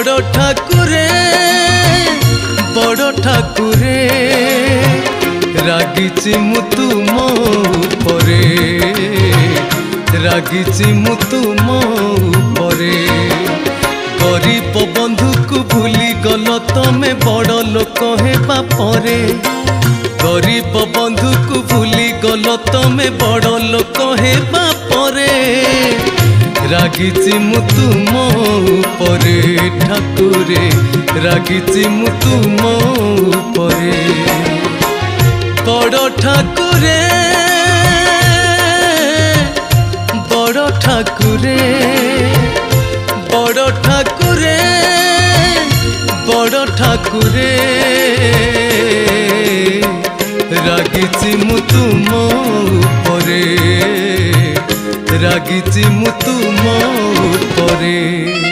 बड़ ठाकुरे रागिची मु तुम उपरे रागिची मु तुम उपरे गरीब बंधु को भूली गल तमे बड़ लोक हेबा परे गरीब बंधु को भूली गल तमे बड़ लोक हेबा परे रागिची मु तुम उपरे ठाकुरे रागिची मु तुम उपरे बड़ ठाकुरे बड़ ठाकुरे बड़ ठाकुरे बड़ ठाकुरे रागिची मु तुम उपरे रागिची मु तुम उपरे।